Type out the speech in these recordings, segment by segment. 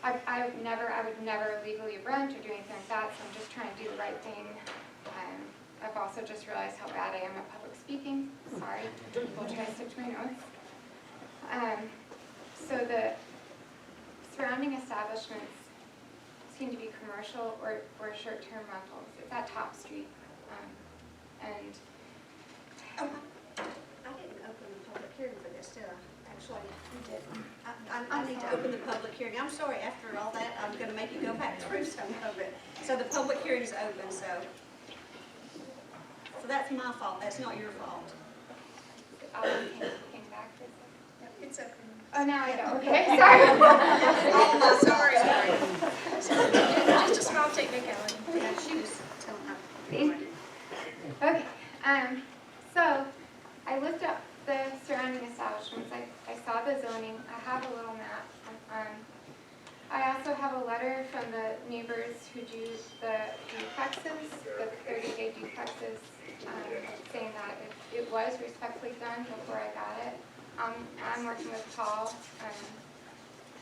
I would never legally rent or do anything like that, so I'm just trying to do the right thing. I've also just realized how bad I am at public speaking. Sorry, we'll try to stick to my notes. So the surrounding establishments seem to be commercial or short-term rentals. It's at Top Street. And Oh, I didn't open the public hearing for this, did I? Actually, you did. I need to open the public hearing. I'm sorry, after all that, I'm going to make you go back through some of it. So the public hearing is open, so that's my fault. That's not your fault. Came back this way. It's open. Oh, now I know. Okay, sorry. sorry. Just a small technicality. Yeah, she was telling me. Okay. So I looked up the surrounding establishments. I saw the zoning. I have a little map. I also have a letter from the neighbors who do the duplexes, the 30-day duplexes, saying that it was respectfully done before I got it. I'm working with Paul,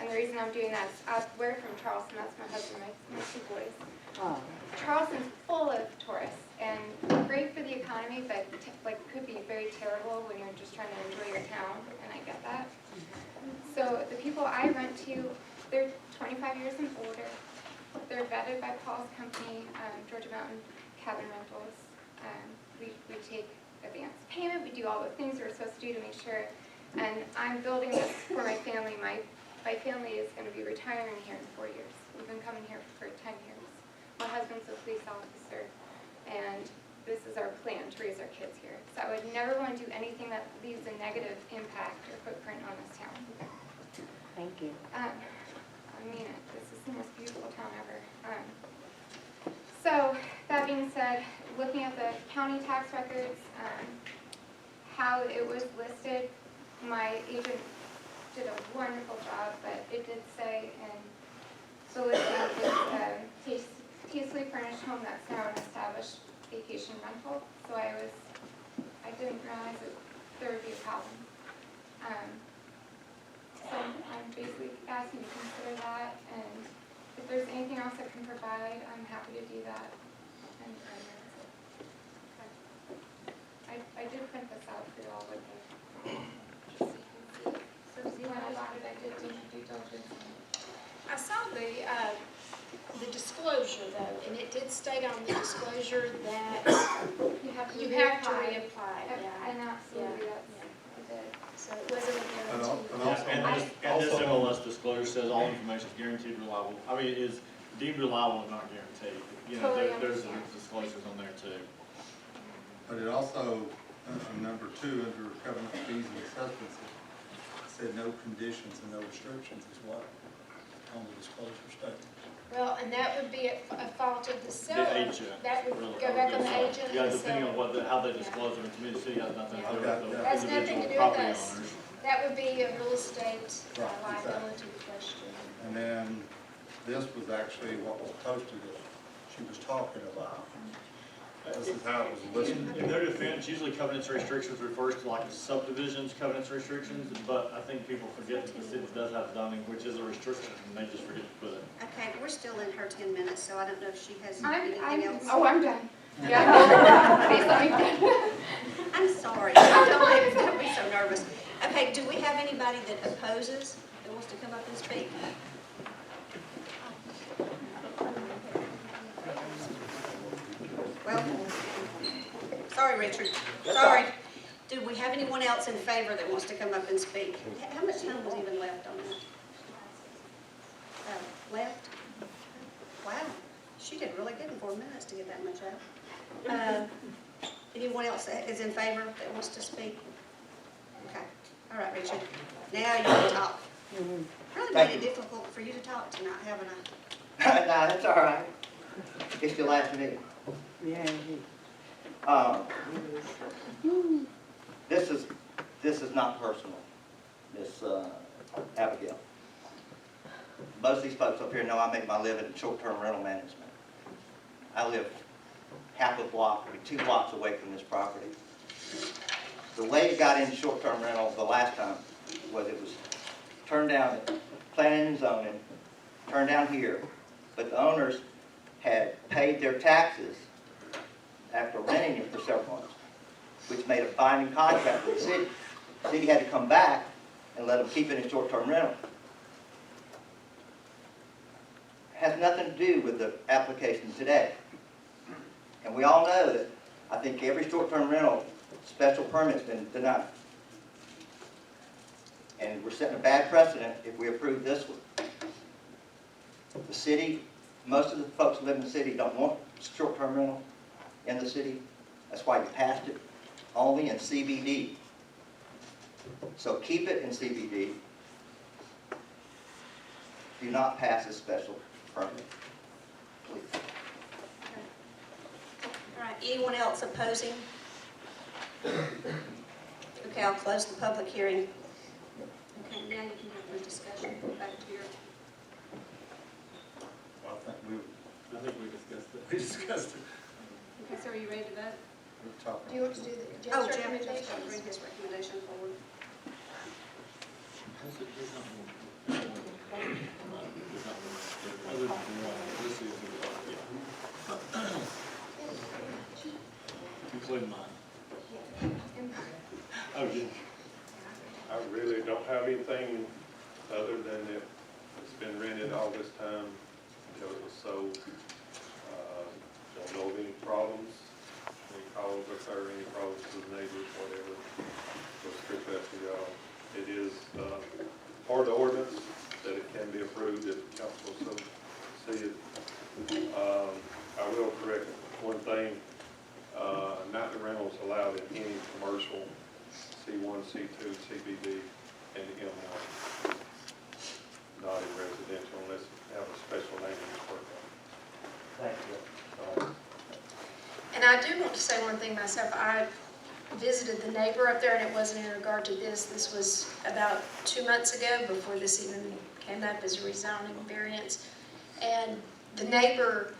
and the reason I'm doing that is we're from Charleston. That's my husband, my two boys. Oh. Charleston's full of tourists, and great for the economy, but could be very terrible when you're just trying to enjoy your town, and I get that. So the people I rent to, they're 25 years and older. They're vetted by Paul's company, Georgia Mountain Cabin Rentals. We take advance payment. We do all the things we're supposed to do to make sure. And I'm building this for my family. My family is going to be retiring here in 4 years. We've been coming here for 10 years. My husband's a police officer, and this is our plan to raise our kids here. So I would never want to do anything that leaves a negative impact or footprint on this town. Thank you. I mean it. This is the most beautiful town ever. So that being said, looking at the county tax records, how it was listed, my agent did a wonderful job, but it did say in the listing it's tastefully furnished home that's now an established vacation rental. So I didn't realize that there would be a problem. So I'm basically asking you to consider that, and if there's anything else I can provide, I'm happy to do that. And I did print this out for you all with the, just so you can see. So when I bought it, I did do due diligence. I saw the disclosure though, and it did state on the disclosure that You have to you reapply. have to reapply. Yeah. And absolutely, Yeah. I did. So it wasn't a And guarantee. this MLS disclosure says all information is guaranteed reliable. I mean, it is deemed reliable and not guaranteed. You know, Totally there's understand. disclosures on there too. But it also, number 2, under covenant fees and assessments, it said no conditions and no restrictions as well on the disclosure statement. Well, and that would be a fault of the seller. The agent. That would really, go back on the so, agent yeah, and the depending on seller. how they disclose it, to me, the city has nothing to do with the Has nothing to individual do with property us. owners. That would be a real estate Right, liability question. And then this was actually what was posted that she was talking about. This is how it was listed. In their defense, usually covenants and restrictions refers to like subdivisions, covenants and restrictions, but I think people forget that the city does have zoning, which is a restriction, and they just forget to put it. Okay, we're still in her 10 minutes, so I don't know if she has I'm anything else. I'm done. Yeah. Please let me done. I'm sorry. Don't be so nervous. Okay, do we have anybody that opposes, that wants to come up and speak? Well, sorry, Richard. Sorry. Do we have anyone else in favor that wants to come up and speak? How much time was even left on that? Left? Wow. She did really good in 4 minutes to get that much out. Anyone else that is in favor that wants to speak? Okay. All right, Richard. Now you can talk. Really made it difficult for you to talk tonight, haven't I? No, that's all right. It's your last meeting. Yeah. This is not personal, Miss Abigail. Most of these folks up here know I make my living in short-term rental management. I live half a block, or 2 blocks away from this property. The way it got into short-term rental the last time was it was turned down at planning and zoning, turned down here, but the owners had paid their taxes after renting it for several months, which made a binding contract with the city. The city had to come back and let them keep it in short-term rental. Has nothing to do with the application today. And we all know that I think every short-term rental special permit's been denied. And we're setting a bad precedent if we approve this one. The city, most of the folks who live in the city don't want short-term rental in the city. That's why you passed it only in CBD. So keep it in CBD. Do not pass a special permit, please. All right, anyone else opposing? Okay, I'll close the public hearing. Okay, now you can have the discussion. Back to your, Well, I think we discussed it. We discussed it. okay, so are you ready to vote? we're talking. Do you want to do the Oh, Jeff's Jeff, recommendations? just bring his recommendation forward. Including mine. Oh, yeah. I really don't have anything other than it's been rented all this time, it was sold. Don't know of any problems, any calls if there are any problems with neighbors, whatever. So strictly up to y'all. It is part of the ordinance that it can be approved if council so see it. I will correct one thing, night rentals allowed in any commercial C1, C2, CBD, and M1. Not in residential unless you have a special name in the program. Thank you. And I do want to say one thing myself. I visited the neighbor up there, and it wasn't in regard to this. This was about 2 months ago, before this even came up as a rezoning variance. And the neighbor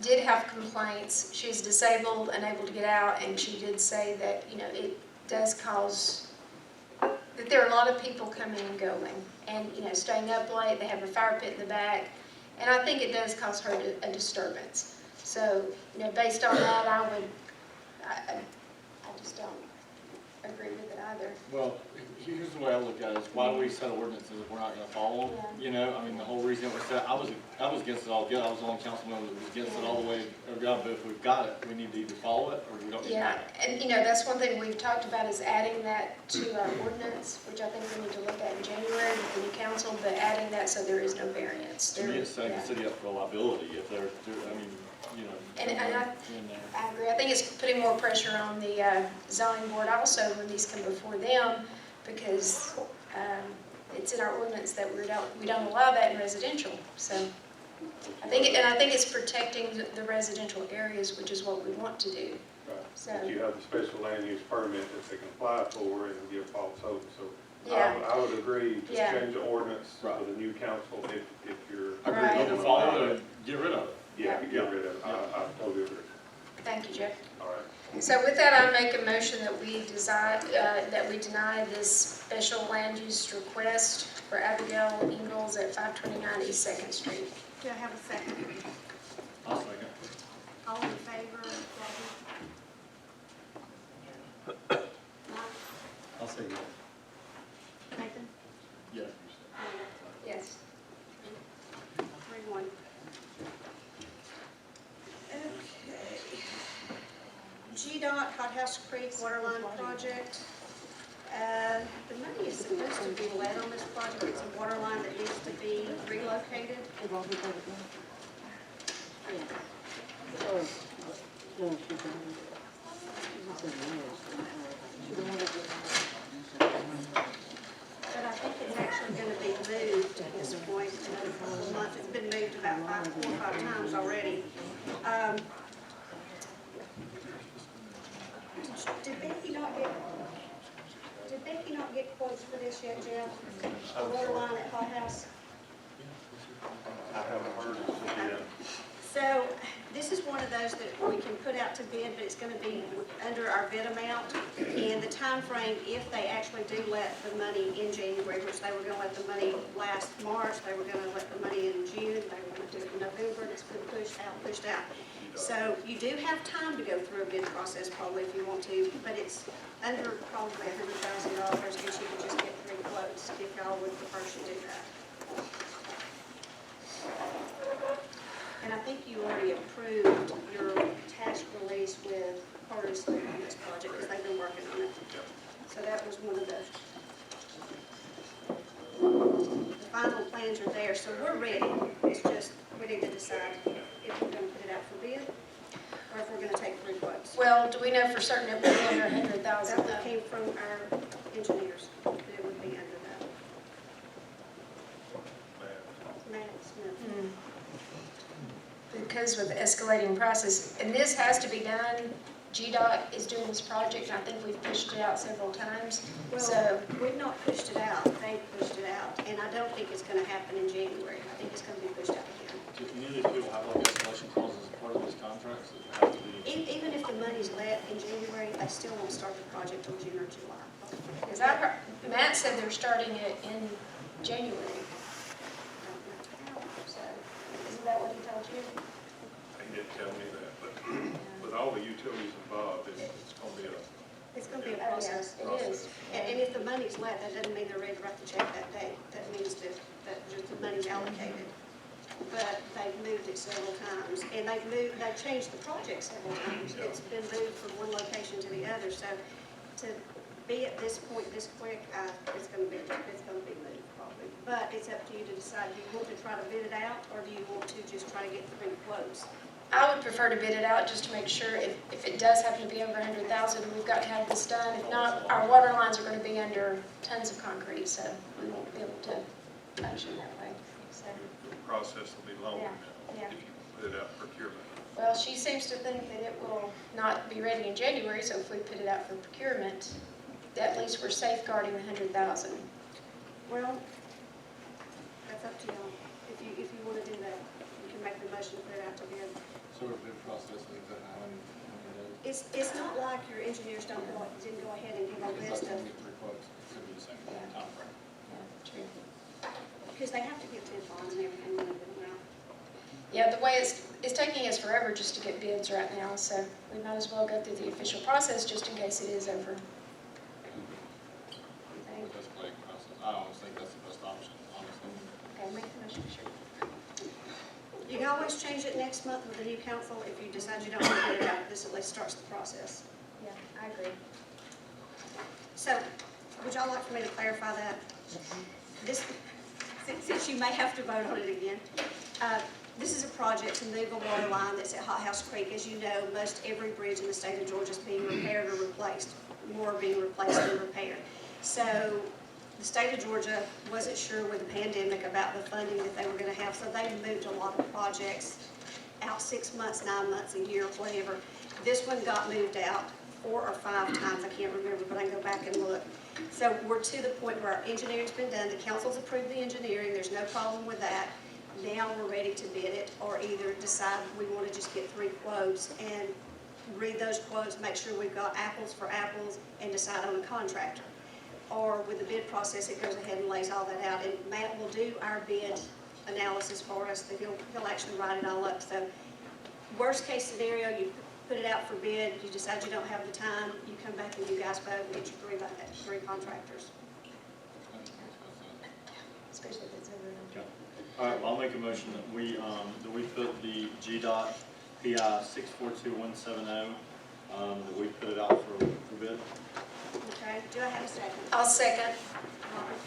did have complaints. She's disabled, unable to get out, and she did say that, you know, it does cause, that there are a lot of people coming and going, and, you know, staying up late. They have a fire pit in the back, and I think it does cause her a disturbance. So, you know, based on that, I just don't agree with it either. Well, here's the way I look at it, is why do we set ordinances if we're not gonna follow them? Yeah. You know, I mean, the whole reason it was set, I was against it all, I was the only councilman that was against it all the way around, but if we've got it, we need to either follow it or we don't need to. Yeah, and, you know, that's one thing we've talked about, is adding that to our ordinance, which I think we need to look at in January with the new council, but adding that so there is no variance. To me, it's setting the Yeah. city up for liability if they're, I mean, you know. And I- in there. I agree. I think it's putting more pressure on the zoning board also when these come before them, because it's in our ordinance that we don't allow that in residential. So I think it's protecting the residential areas, which is what we want to do. Right. So, But you have the special land use permit that they can apply for and give false hope. So yeah, I would agree to Yeah. change the ordinance Right. for the new council if you're. I agree, Right. either follow it or get rid of it. Yeah, get rid of it. I totally agree. thank you, Jeff. All right. So with that, I make a motion that we deny this special land use request for Abigail Ingalls at 529 East 2nd Street. Do I have a second? I'll second. All in favor, Jackie? I'll say yes. Nathan? Yeah. Yes. 3-1. Okay. GDOT Hothouse Creek Waterline Project. The money is supposed to be led on this project. It's a water line that needs to be relocated. They've already got it done. Oh, no, she didn't. She just said no. She don't want to do it. But I think it's actually going to be moved at this point in a couple of months. It's been moved about 4 or 5 times already. Did Becky not get quotes for this yet, Jeff? The water line at Hot House? I haven't heard it yet. So This is one of those that we can put out to bid, but it's gonna be under our bid amount. And the time frame, if they actually do let the money in January, which they were gonna let the money last March, they were gonna let the money in June, they were gonna do it in November, and it's been pushed out. So you do have time to go through a bid process probably if you want to, but it's under probably $100,000, and you could just get 3 quotes if y'all would prefer to do that. And I think you already approved your tax release with Carter's on this project, because they've been working on it. So that was one of the final plans are there, so we're ready. It's just, we need to decide if we're gonna put it out for bid, or if we're gonna take 3 quotes. Well, do we know for certain it will be under 100,000 That though? one came from our engineers, that it would be under that. Matt Smith. Hmm. Because with the escalating prices, and this has to be done, GDOT is doing this project, and I think we've pushed it out several times. So, Well, we've not pushed it out, they pushed it out, and I don't think it's gonna happen in January. I think it's gonna be pushed out again. Do any of these people have like escalation clauses as part of these contracts that have to be? Even if the money's let in January, they still won't start the project till June or July. because I heard, Matt said they're starting it in January, so, isn't that what he told you? He didn't tell me that, but with all the utilities involved, it's gonna be a It's gonna be a Oh, yes, process. it is. And if the money's let, that doesn't mean they're ready to write the check that day. That means that just the money's allocated. But they've moved it several times, and they've changed the project several times. It's been moved from one location to the other, so to be at this point this quick, it's gonna be moved probably. But it's up to you to decide, do you want to try to bid it out, or do you want to just try to get 3 quotes? I would prefer to bid it out just to make sure if it does happen to be over 100,000, we've got to have this done. If not, our water lines are going to be under tons of concrete, so we won't be able to function that way. So, the process will be longer Yeah, now if you put it out procurement. well, she seems to think that it will not be ready in January, so if we put it out for procurement, at least we're safeguarding the 100,000. Well, that's up to y'all. If you want to do that, you can make the motion to put it out to bid. So our bid process is that how many days? It's not like your engineers didn't go ahead and give a Because list that's of, gonna be 3 quotes, it could be the same timeframe. Yeah, true. because they have to get 10 bonds and everything when they do them out. Yeah, the way it's taking us forever just to get bids right now, so we might as well go through the official process just in case it is over. With escalating process, I always think that's the best option, honestly. Okay, make the motion, sure. You can always change it next month with the new council if you decide you don't want to put it out. This at least starts the process. Yeah, I agree. So, would y'all like for me to clarify that? This, since you may have to vote on it again, this is a project to move a water line that's at Hot House Creek. As you know, most every bridge in the state of Georgia is being repaired or replaced, more are being replaced than repaired. So, the state of Georgia wasn't sure with the pandemic about the funding that they were going to have, so they moved a lot of projects out 6 months, 9 months, a year, whatever. This one got moved out 4 or 5 times, I can't remember, but I can go back and look. So we're to the point where our engineering's been done, the council's approved the engineering, there's no problem with that. Now we're ready to bid it, or either decide we want to just get 3 quotes and read those quotes, make sure we've got apples for apples, and decide on a contractor. Or with the bid process, it goes ahead and lays all that out, and Matt will do our bid analysis for us, that he'll actually write it all up. So worst case scenario, you put it out for bid, you decide you don't have the time, you come back and you guys vote and get your 3 contractors. Especially if it's over. Okay. All right, well, I'll make a motion that we put the GDOT PI 642170, that we put it out for bid. Okay, do I have a second? I'll second. Robert?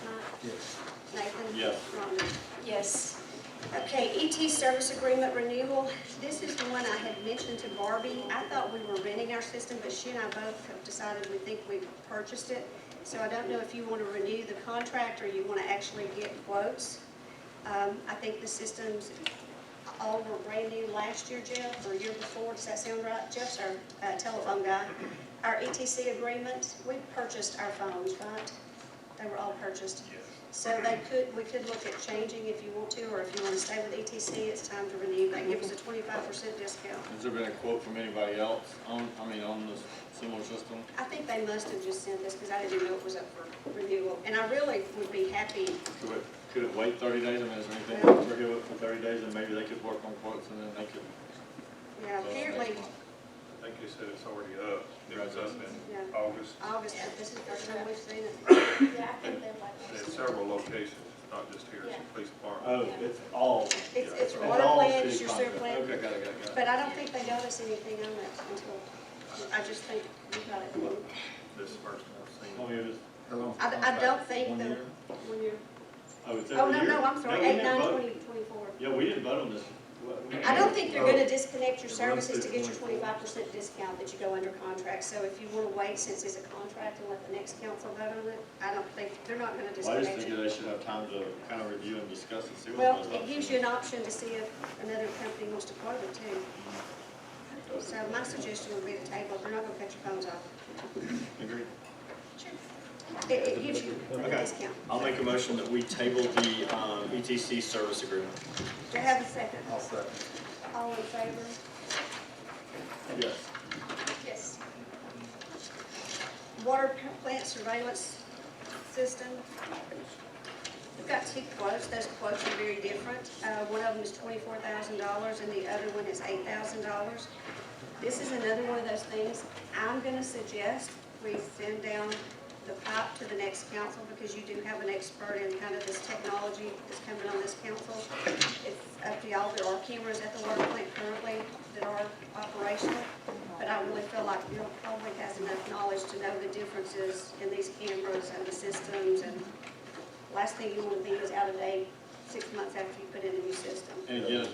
Mike? Yes. Nathan? Yes. Rhonda? Yes. Okay, ET service agreement renewal. This is the one I had mentioned to Barbie. I thought we were renting our system, but she and I both have decided we think we've purchased it. So I don't know if you want to renew the contract or you want to actually get quotes. I think the systems all were brand new last year, Jeff, or year before. Does that sound right? Jeff's our telephone guy. Our ETC agreement, we purchased our phones, right? They were all purchased. Yes. So we could look at changing if you want to, or if you want to stay with ETC, it's time to renew. They give us a 25% discount. Has there been a quote from anybody else on this similar system? I think they must have just sent this because I didn't know it was up for renewal. And I really would be happy. Could it wait 30 days? I mean, is there anything that would prohibit it for 30 days and maybe they could work on quotes and then they could? Yeah, apparently, I think you said it's already up. It was up in Yeah. August. August, this is the first time we've seen it. Yeah, I think they're like. There's several locations, not just here, it's the police department. Oh, it's all. It's all water plant, city it's your sewer contract. plant. Okay, got it. But I don't think they got us anything on that until, I just think we got it. This first one I've seen. Oh, yeah, it is. How long's the I contract? don't think 1 the, year? when you're, Oh, it's oh, every no, year? no, I'm sorry, No, we 8, didn't 9, vote. 20, 24. Yeah, we didn't vote on this. I don't think they're gonna disconnect your It runs services to through get your 25% discount that you go under contract. So if you wanna wait since it's a contract and let the next council vote on it, I don't think, they're not gonna Well, I just disconnect think you. they should have time to kind of review and discuss and see what Well, those it gives you an option to see if another company wants to quote it too. So my suggestion would be to table, they're not gonna cut your phones off. Agreed. It gives you a Okay. discount. I'll make a motion that we table the ETC service agreement. Do I have a second? I'll second. All in favor? Yes. Yes. Water plant surveillance system. We've got 2 quotes. Those quotes are very different. One of them is $24,000 and the other one is $8,000. This is another one of those things. I'm gonna suggest we send down the pipe to the next council because you do have an expert in kind of this technology that's coming on this council. It's up to y'all. There are cameras at the water plant currently that are operational, but I really feel like you probably has enough knowledge to know the differences in these cameras and the systems, and last thing you want to be is out of date 6 months after you put in a new system. And again,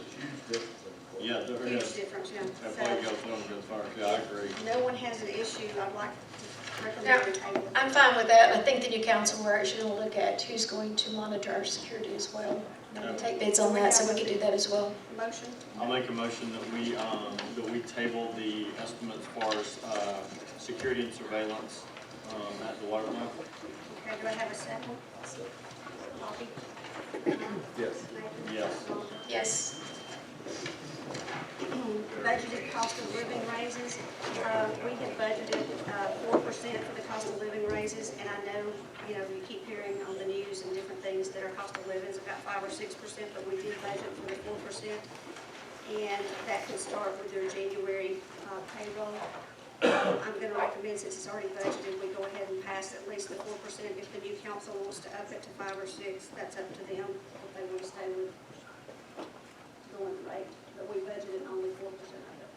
yeah, there Huge is. difference, yeah. That So, probably goes on good fire. Yeah, I agree. no one has an issue. I'd like to recommend we table it. I'm fine with that. I think the new council will actually look at who's going to monitor our security as well. Maybe take bids on that, so we can do that as well. Motion? I'll make a motion that we table the estimates as far as security and surveillance at the water plant. Okay, do I have a second? Bobby? Yes. Nathan? Yes. Rhonda? Yes. Budgeted cost of living raises. We had budgeted 4% for the cost of living raises, and I know, you keep hearing on the news and different things that our cost of living is about 5 or 6%, but we did budget for the 4%. And that can start with their January payroll. I'm going to recommend, since it's already budgeted, we go ahead and pass at least the 4%. If the new council wants to up it to 5 or 6, that's up to them, if they want to stay with going rate. But we budgeted only 4% of it.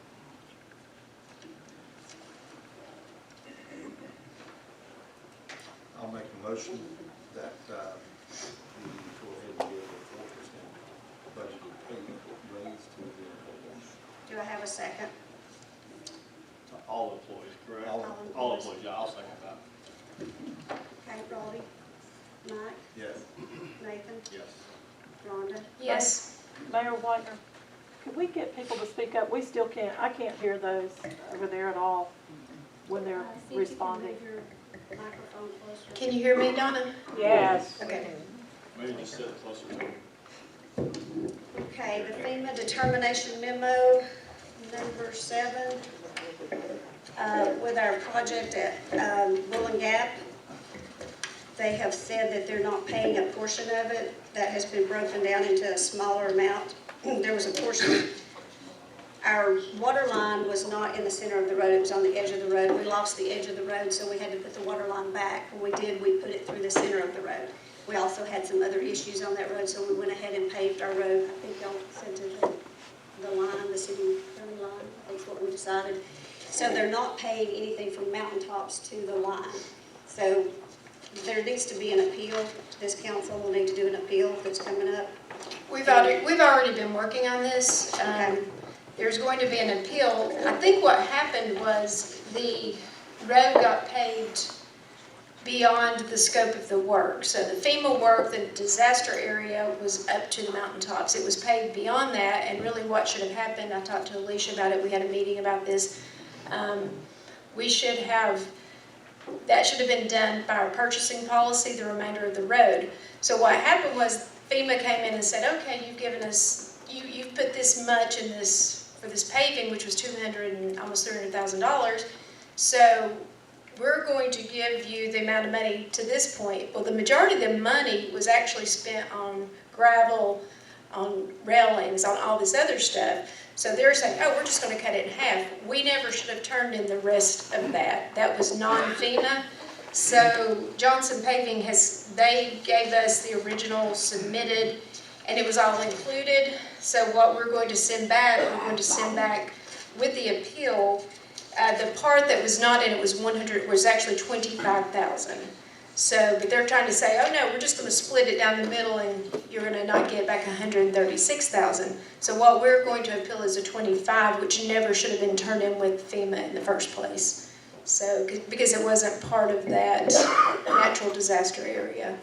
I'll make a motion that we go ahead and give a 4% budgeted pay raise to the employees. Do I have a second? All employees, correct? All All employees, yeah, I'll second that. Okay, Brody? Mike? Yes. Nathan? Yes. Rhonda? Yes. Mayor Whitener, could we get people to speak up? We still can't, I can't hear those over there at all when they're See if you can responding. move your microphone closer. Can you hear me, Donna? Yes. Okay. Maybe just sit closer to them. Okay, the FEMA determination memo, number 7, with our project at Bullen Gap. They have said that they're not paying a portion of it. That has been broken down into a smaller amount. There was a portion, our water line was not in the center of the road, it was on the edge of the road. We lost the edge of the road, so we had to put the water line back. When we did, we put it through the center of the road. We also had some other issues on that road, so we went ahead and paved our road. I think y'all sent it the line, the city county line, that's what we decided. So they're not paying anything from mountaintops to the line. So there needs to be an appeal. This council will need to do an appeal that's coming up. We've already been working on this. Okay. There's going to be an appeal. I think what happened was the road got paved beyond the scope of the work. So the FEMA work, the disaster area was up to the mountaintops. It was paved beyond that, and really what should have happened, I talked to Alicia about it, we had a meeting about this. We should have that should have been done by our purchasing policy, the remainder of the road. So what happened was FEMA came in and said, okay, you've given us, you've put this much in this, for this paving, which was almost $300,000. So we're going to give you the amount of money to this point. Well, the majority of the money was actually spent on gravel, on railings, on all this other stuff. So they're saying, oh, we're just going to cut it in half. We never should have turned in the rest of that. That was non-FEMA. So Johnson Paving they gave us the original submitted, and it was all included. So what we're going to send back with the appeal. The part that was not in it was actually 25,000. So, but they're trying to say, oh no, we're just going to split it down the middle, and you're going to not get back 136,000. So what we're going to appeal is a 25, which never should have been turned in with FEMA in the first place. So, because it wasn't part of that natural disaster area.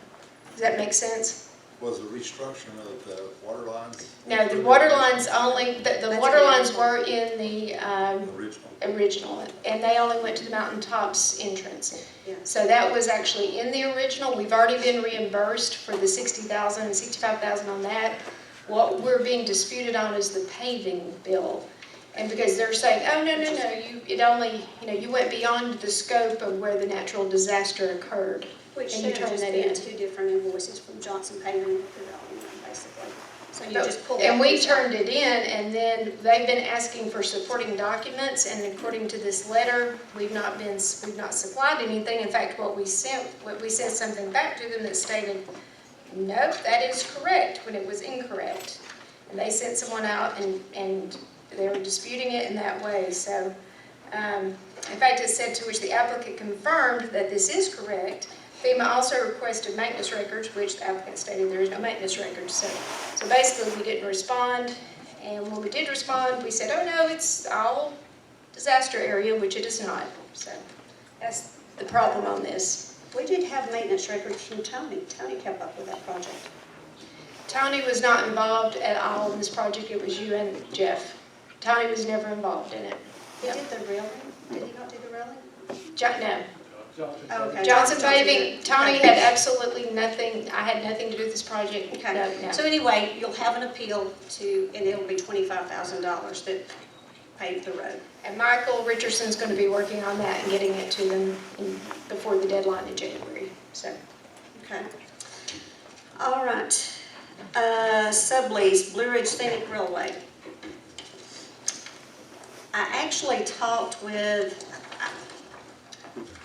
Does that make sense? Was the restructuring of the water lines? No, the water lines only, the water lines were in the original, and they only went to the mountaintops entrance. Yeah. So that was actually in the original. We've already been reimbursed for the 60,000 and 65,000 on that. What we're being disputed on is the paving bill. And because they're saying, oh, no, you went beyond the scope of where the natural disaster occurred. Which And should you have turn just that been in. two different invoices from Johnson Paving to the only one, basically. So you just pulled And that we piece out. turned it in, and then they've been asking for supporting documents, and according to this letter, we've not supplied anything. In fact, we sent something back to them that stated, nope, that is correct, when it was incorrect. And they sent someone out, and they were disputing it in that way. So, in fact, it said, to which the applicant confirmed that this is correct. FEMA also requested maintenance records, which the applicant stated there is no maintenance records. So basically, we didn't respond, and when we did respond, we said, oh no, it's all disaster area, which it is not. So that's the problem on this. We did have maintenance records from Tony. Tony kept up with that project. Tony was not involved at all in this project. It was you and Jeff. Tony was never involved in it. He did the railing? Did he not do the railing? No. Oh, okay. Johnson did Paving, it. Tony Okay. had absolutely nothing, I had nothing to do with this project. Okay. No. So anyway, you'll have an appeal and it'll be $25,000 that paved the road. And Michael Richardson's going to be working on that and getting it to them before the deadline in January. So, Okay. All right. Sublease, Blue Ridge Scenic Railway. I actually talked with,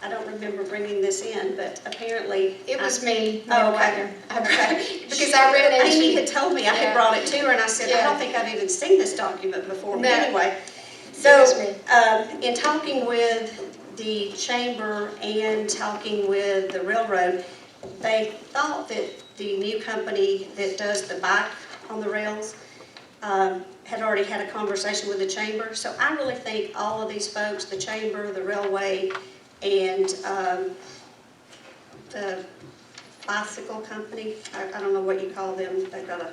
I don't remember bringing this in, but apparently. it was me. Oh, no okay. other. Because I ran into. Amy had told me, I had Yeah. brought it to her, and I said, I Yeah. don't think I've even seen this document before, but No. anyway. It So, was me. in talking with the chamber and talking with the railroad, they thought that the new company that does the bike on the rails had already had a conversation with the chamber. So I really think all of these folks, the chamber, the railway, and the bicycle company, I don't know what you call them, they've got a,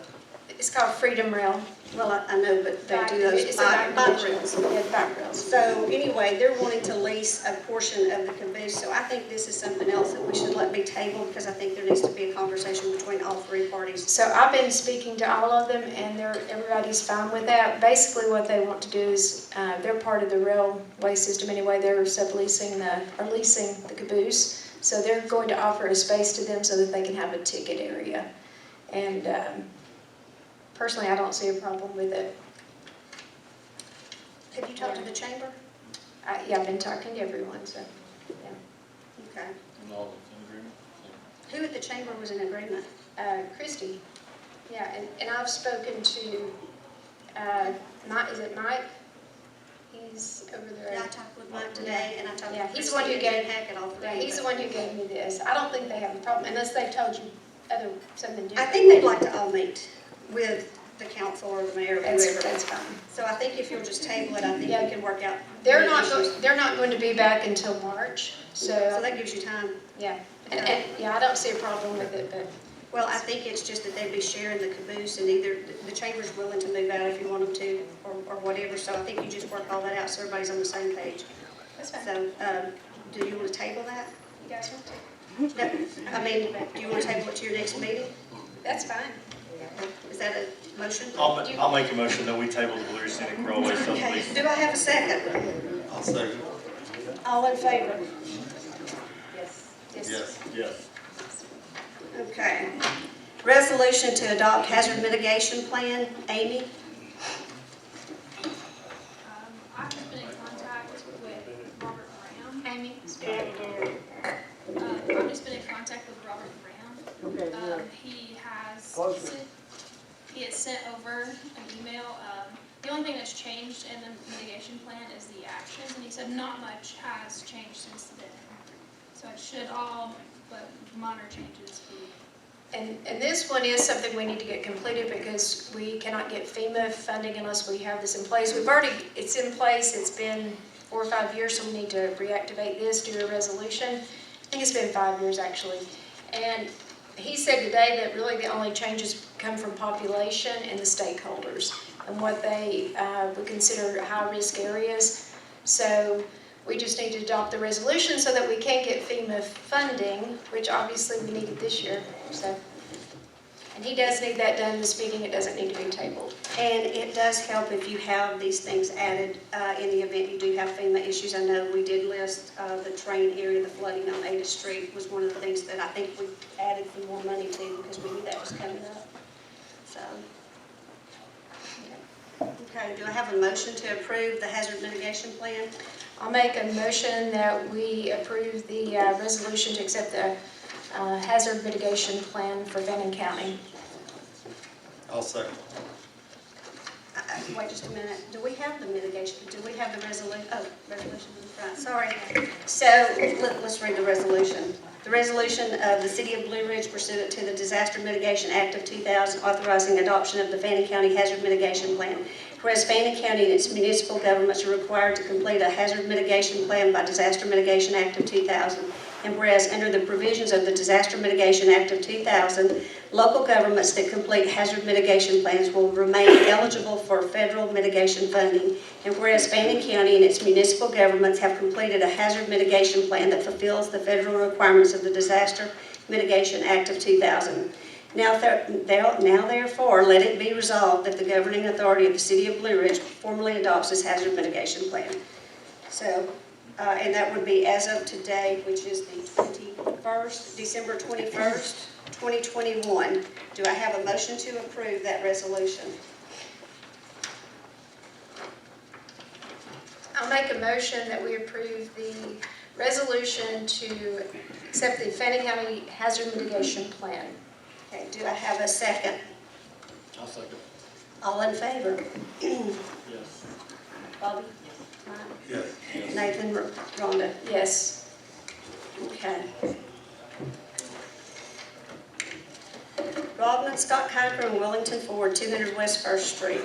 It's called Freedom Rail. well, I know, but they do those It's a bike division. rails. Yeah, bike rails. So anyway, they're wanting to lease a portion of the caboose, so I think this is something else that we should let be tabled, because I think there needs to be a conversation between all three parties. So I've been speaking to all of them, and everybody's fine with that. Basically, what they want to do is, they're part of the railway system anyway. They're leasing the caboose. So they're going to offer a space to them so that they can have a ticket area. And personally, I don't see a problem with it. Have you talked to the chamber? Yeah, I've been talking to everyone, so. Okay. And all that's in agreement? Who at the chamber was in agreement? Christie, yeah, and I've spoken to, Mike, is it Mike? He's over there. Yeah, I talked with Mike today, and I talked Yeah, with he's the one who Christine and gave- Hackett, all three. Yeah, he's the but one who gave me this. I don't think they have a problem, unless they've told you something different. I think they'd like to all meet with the council or the mayor or whoever. That's fine. So I think if you'll just table it, I think Yeah. we can work out. They're the not, issues. they're not going to be back until March, So so, that gives you time. yeah. And, yeah, I don't see a problem with it, but, Well, I think it's just that they'd be sharing the caboose, and either the chamber's willing to move out if you want them to, or whatever. So I think you just work all that out so everybody's on the same page. that's fine. So, do you want to table that? You guys want to? No, I mean, do you want to table it to your next meeting? That's fine. Is that a motion? I'll make a motion that we table the Blue Ridge Scenic Railway Okay, subdivision. do I have a second? I'll say All in favor? yes. Yes. Okay. Resolution to adopt hazard mitigation plan, Amy? I've just been in contact with Robert Brown. Amy? I've just been in contact with Robert Brown. Okay, He has sent over an email. The only thing that's changed in the mitigation plan is the actions, and he said not much has changed since then. So it should all, but minor changes be. And this one is something we need to get completed because we cannot get FEMA funding unless we have this in place. It's in place, it's been 4 or 5 years, so we need to reactivate this, do a resolution. I think it's been 5 years actually. And he said today that really the only changes come from population and the stakeholders and what they would consider high-risk areas. So we just need to adopt the resolution so that we can get FEMA funding, which obviously we needed this year, so. And he does need that done this meeting, it doesn't need to be tabled. And it does help if you have these things added in the event you do have FEMA issues. I know we did list the train area, the flooding on Ada Street was one of the things that I think we added some more money to because we knew that was coming up. So, okay, do I have a motion to approve the hazard mitigation plan? I'll make a motion that we approve the resolution to accept the hazard mitigation plan for Fannin County. I'll second. Wait just a minute. Do we have the mitigation? Do we have the resolution? Oh, resolution in front. Sorry. So let's read the resolution. The resolution of the City of Blue Ridge pursuant to the Disaster Mitigation Act of 2000 authorizing adoption of the Fannin County Hazard Mitigation Plan. Whereas Fannin County and its municipal governments are required to complete a hazard mitigation plan by Disaster Mitigation Act of 2000. And whereas under the provisions of the Disaster Mitigation Act of 2000, local governments that complete hazard mitigation plans will remain eligible for federal mitigation funding. And whereas Fannin County and its municipal governments have completed a hazard mitigation plan that fulfills the federal requirements of the Disaster Mitigation Act of 2000. Now therefore, let it be resolved that the governing authority of the City of Blue Ridge formally adopts this hazard mitigation plan. So, and that would be as of today, which is the 21st, December 21st, 2021. Do I have a motion to approve that resolution? I'll make a motion that we approve the resolution to accept the Fannin County Hazard Mitigation Plan. Okay, do I have a second? I'll second. All in favor? Yes. Bobby? Mike? Yes. Nathan? Rhonda? Yes. Okay. Rodman, Scott Kiker, and Wellington Ford, 200 West First Street.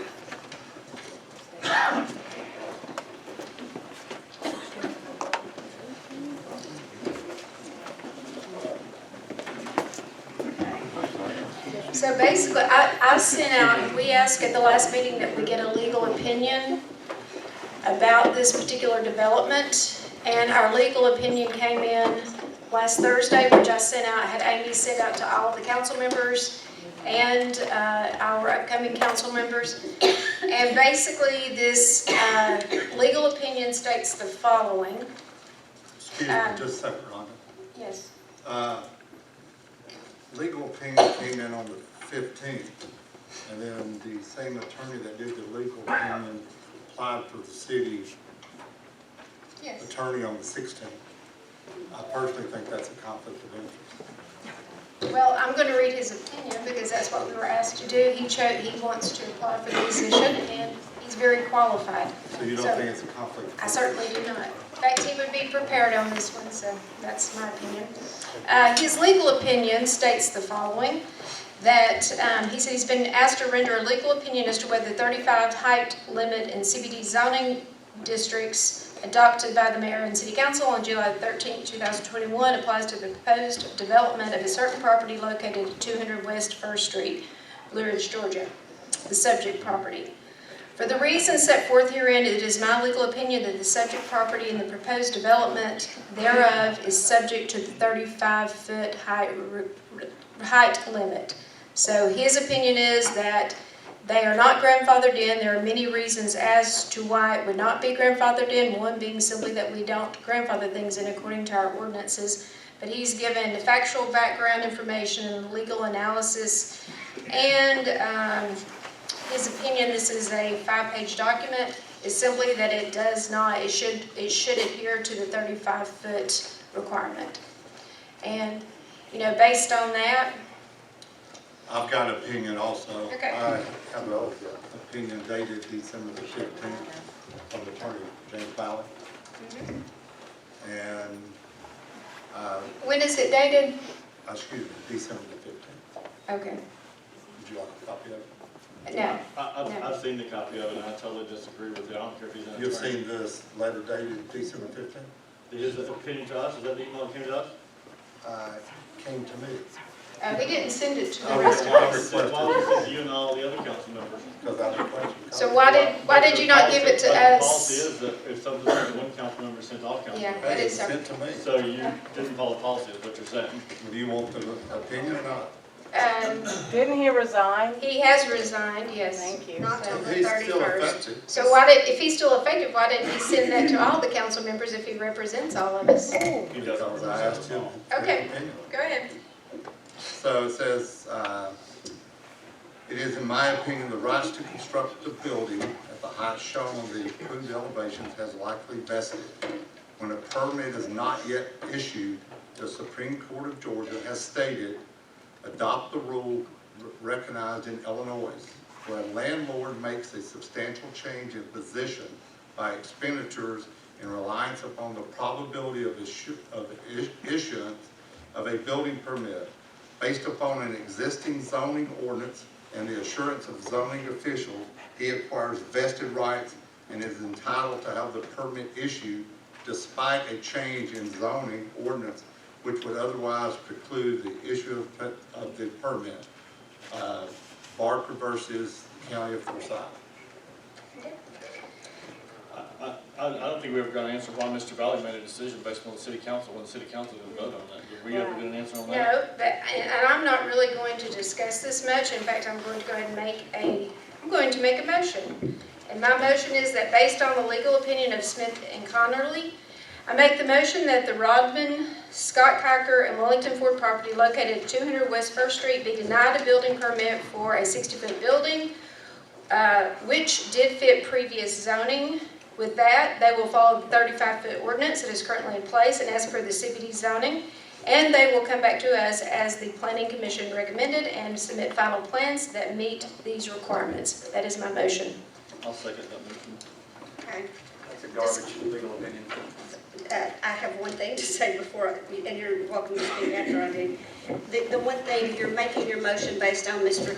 So basically, I sent out, we asked at the last meeting that we get a legal opinion about this particular development, and our legal opinion came in last Thursday, which I sent out, I had Amy send out to all of the council members and our upcoming council members. And basically, this legal opinion states the following. Excuse me, just a second, Rhonda. Yes. Legal opinion came in on the 15th, and then the same attorney that did the legal opinion applied for the city Yes. attorney on the 16th. I personally think that's a conflict of interest. Well, I'm going to read his opinion because that's what we were asked to do. He wants to apply for the position, and he's very qualified. So you don't think it's a conflict of I interest? certainly do not. In fact, he would be prepared on this one, so that's my opinion. His legal opinion states the following, that he said he's been asked to render a legal opinion as to whether the 35 height limit in CBD zoning districts adopted by the mayor and city council on July 13, 2021 applies to the proposed development of a certain property located at 200 West First Street, Blue Ridge, Georgia, the subject property. For the reasons set forth herein, it is my legal opinion that the subject property and the proposed development thereof is subject to the 35-foot height limit. So his opinion is that they are not grandfathered in. There are many reasons as to why it would not be grandfathered in, one being simply that we don't grandfather things in according to our ordinances. But he's given the factual background information and legal analysis, and his opinion, this is a 5-page document, is simply that it does not, it should adhere to the 35-foot requirement. And, you know, based on that, I've got an opinion also. Okay. I have an opinion dated December the 15th from Attorney James Fowler. And, when is it dated? excuse me, December the 15th. Okay, Would you like a copy of it? no. I've seen the copy of it, and I totally disagree with it. I don't care if he's an You've attorney. seen this letter dated December 15th? His opinion to us, is that the email that came to us? Came to me, He didn't send it to the Oh, rest of Why us. would it send to you and all the other council members? because I requested. So why did you not give it to But the policy us? is that if something's sent to one council member, it's sent to all council Yeah. members. That Hey, is it's sent to me. So you didn't follow the policy, is what you're saying. Do you want the opinion or not? Didn't he resign? He has resigned, yes. Thank you. Not till the He's still 31st. effective. So if he's still effective, why didn't he send that to all the council members if he represents all of us? He doesn't Because I represent asked us him. all. for his Okay. opinion. Go ahead. So it says, it is in my opinion, the rights to construct the building at the height shown on the approved elevations has likely vested. When a permit is not yet issued, the Supreme Court of Georgia has stated, adopt the rule recognized in Illinois, where a landlord makes a substantial change in position by expenditures in reliance upon the probability of issuance of a building permit based upon an existing zoning ordinance and the assurance of zoning officials, he acquires vested rights and is entitled to have the permit issued despite a change in zoning ordinance which would otherwise preclude the issue of the permit. Barker versus County of Forsyth. I don't think we ever got an answer why Mr. Valley made a decision based on the city council when the city council didn't vote on that. Did we ever get an answer on that? No, and I'm not really going to discuss this much. In fact, I'm going to go ahead and make a motion. And my motion is that based on the legal opinion of Smith and Connerly, I make the motion that the Rodman, Scott Kiker, and Wellington Ford property located at 200 West First Street be denied a building permit for a 60-foot building, which did fit previous zoning. With that, they will follow the 35-foot ordinance that is currently in place and as per the CBD zoning, and they will come back to us as the Planning Commission recommended and submit final plans that meet these requirements. That is my motion. I'll second that motion. Okay. That's a garbage legal opinion. I have one thing to say before, and you're welcome to speak after I do. The one thing, you're making your motion based on Mr.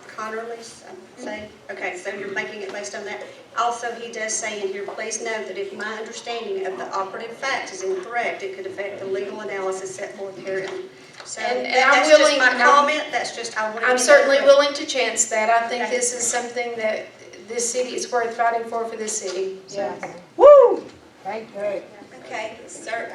Connerly's, say? Okay, so you're making it based on that. Also, he does say in here, please note that if my understanding of the operative facts is incorrect, it could affect the legal analysis set forth herein. So And I'm that's just willing- my and I'm- comment, that's just, I wanted to. I'm get certainly that. willing to chance that. I think Okay. this is something that this city is worth fighting for this city. So. Yes. Woo! Thank you. Okay, sir,